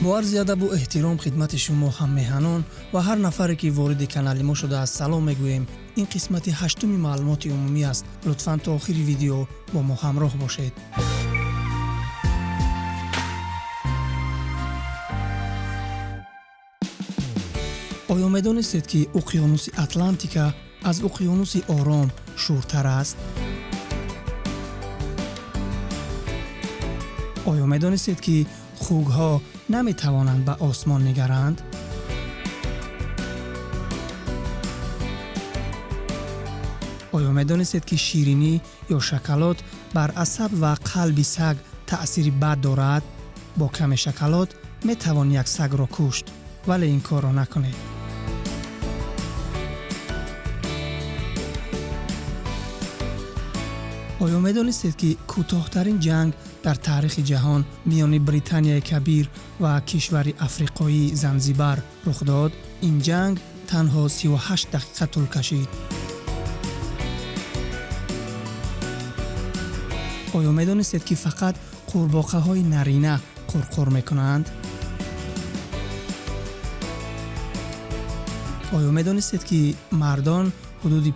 با عرض ادب و احترام خدمت شما هم‌میهنان و هر نفری که وارد کانال ما شده است سلام میگوییم. این قسمت 8 معلومات عمومی است. لطفاً تا آخر ویدیو با ما همراه باشید. آیا می‌دانستید که اقیانوس اتلانتیک از اقیانوس آرام شورتر است؟ آیا می‌دانستید که خوگ‌ها نمی‌توانند به آسمان نگرند؟ آیا می‌دانستید که شیرینی یا شکلات بر عصب و قلب سگ تأثیر بد دارد؟ با کم شکلات می‌توان یک سگ را کشت، ولی این کار را نکنید. آیا می‌دانستید که کوتاه‌ترین جنگ در تاریخ جهان میان بریتانیای کبیر و کشور افریقایی زنجبار رخ داد؟ این جنگ تنها 38 دقیقه طول کشید. آیا می‌دانستید که فقط قورباغه‌های نرینه قرقر می‌کنند؟ آیا می‌دانستید که مردان حدود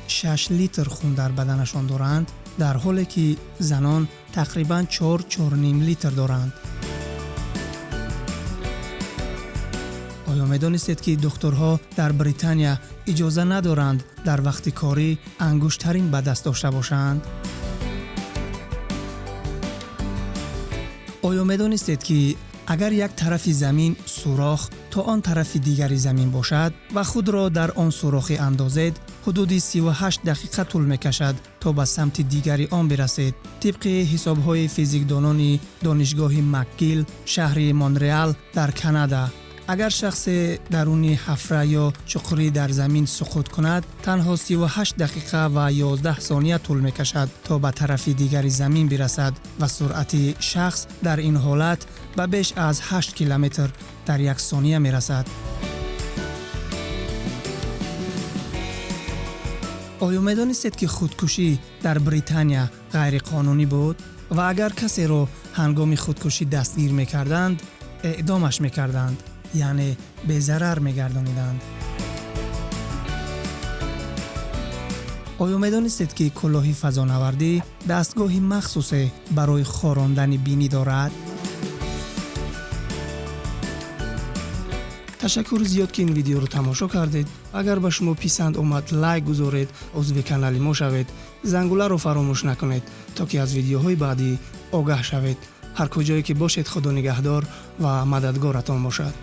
5-6 لیتر خون در بدنشان دارند، در حالی که زنان تقریباً 4-4.5 لیتر دارند؟ آیا می‌دانستید که دکترها در بریتانیا اجازه ندارند در وقت کاری انگشترین به دست داشته باشند؟ آیا می‌دانستید که اگر یک طرف زمین سوراخ تا آن طرف دیگری زمین باشد و خود را در آن سوراخ اندازید، حدود 38 دقیقه طول می‌کشد تا به سمت دیگری آن برسید. طبق حساب‌های فیزیکدانان دانشگاه مکگیل شهر مونترال در کانادا، اگر شخص درون حفره یا چقری در زمین سقوط کند، تنها 38 دقیقه و 11 ثانیه طول می‌کشد تا به طرف دیگری زمین برسد و سرعت شخص در این حالت به بیش از 8 کیلومتر در یک ثانیه می‌رسد. آیا می‌دانستید که خودکشی در بریتانیا غیر قانونی بود و اگر کسی را هنگام خودکشی دستگیر می‌کردند، اعدامش می‌کردند، یعنی به ضرر می‌گردانیدند؟ آیا می‌دانستید که کلاه فضانوردی دستگاهی مخصوص برای خاراندن بینی دارد؟ تشکر زیاد که این ویدیو رو تماشا کردید. اگر به شما پسند اومد لایک گذارید، عضو کانال ما شوید، زنگوله رو فراموش نکنید تا که از ویدیوهای بعدی آگاه شوید. هر کجایی که باشید خدا نگهدار و مددگارتان باشد.